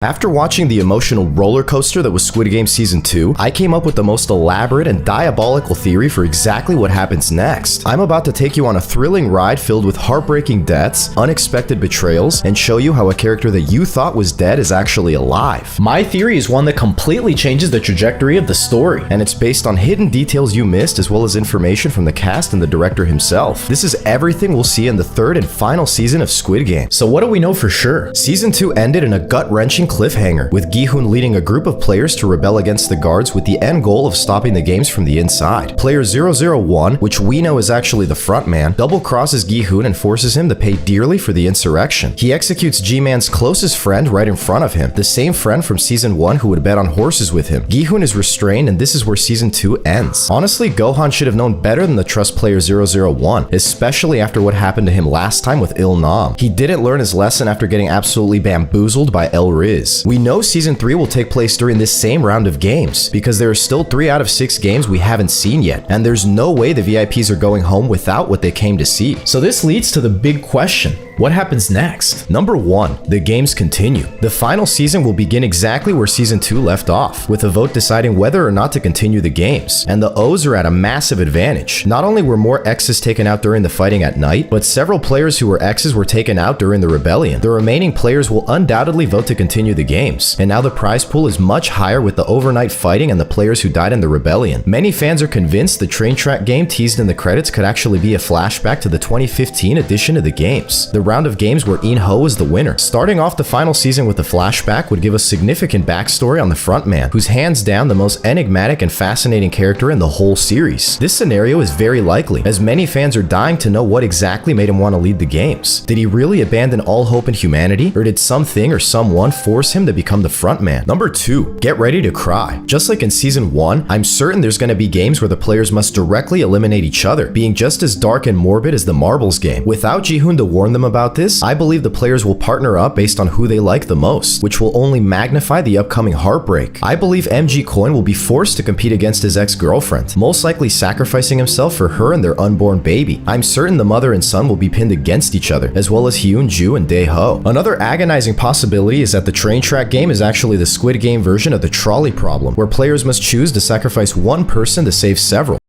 After watching the emotional roller coaster that was Squid Game Season 2, I came up with the most elaborate and diabolical theory for exactly what happens next. I'm about to take you on a thrilling ride filled with heartbreaking deaths, unexpected betrayals, and show you how a character that you thought was dead is actually alive. My theory is one that completely changes the trajectory of the story, and it's based on hidden details you missed as well as information from the cast and the director himself. This is everything we'll see in the third and final season of Squid Game. So what do we know for sure? Season 2 ended in a gut-wrenching cliffhanger, with Gi-hoon leading a group of players to rebel against the guards with the end goal of stopping the games from the inside. Player 001, which we know is actually the frontman, double-crosses Gi-hoon and forces him to pay dearly for the insurrection. He executes G-man's closest friend right in front of him, the same friend from Season 1 who would bet on horses with him. Gi-hoon is restrained, and this is where Season 2 ends. Honestly, Gohan should have known better than to trust Player 001, especially after what happened to him last time with Il-nam. He didn't learn his lesson after getting absolutely bamboozled by El-Riz. We know Season 3 will take place during this same round of games, because there are still 3 out of 6 games we haven't seen yet, and there's no way the VIPs are going home without what they came to see. So this leads to the big question. What happens next? Number 1, the games continue. The final season will begin exactly where Season 2 left off, with a vote deciding whether or not to continue the games. And the O's are at a massive advantage. Not only were more X's taken out during the fighting at night, but several players who were X's were taken out during the rebellion. The remaining players will undoubtedly vote to continue the games, and now the prize pool is much higher with the overnight fighting and the players who died in the rebellion. Many fans are convinced the train track game teased in the credits could actually be a flashback to the 2015 edition of the games. The round of games where In-ho is the winner. Starting off the final season with a flashback would give us significant backstory on the frontman, who's hands down the most enigmatic and fascinating character in the whole series. This scenario is very likely, as many fans are dying to know what exactly made him want to lead the games. Did he really abandon all hope in humanity, or did something or someone force him to become the frontman? Number 2, get ready to cry. Just like in Season 1, I'm certain there's going to be games where the players must directly eliminate each other, being just as dark and morbid as the marbles game. Without Ji-hoon to warn them about this, I believe the players will partner up based on who they like the most, which will only magnify the upcoming heartbreak. I believe MG Coin will be forced to compete against his ex-girlfriend, most likely sacrificing himself for her and their unborn baby. I'm certain the mother and son will be pinned against each other, as well as Hyun-ju and Dae-ho. Another agonizing possibility is that the train track game is actually the Squid Game version of the trolley problem, where players must choose to sacrifice one person to save several.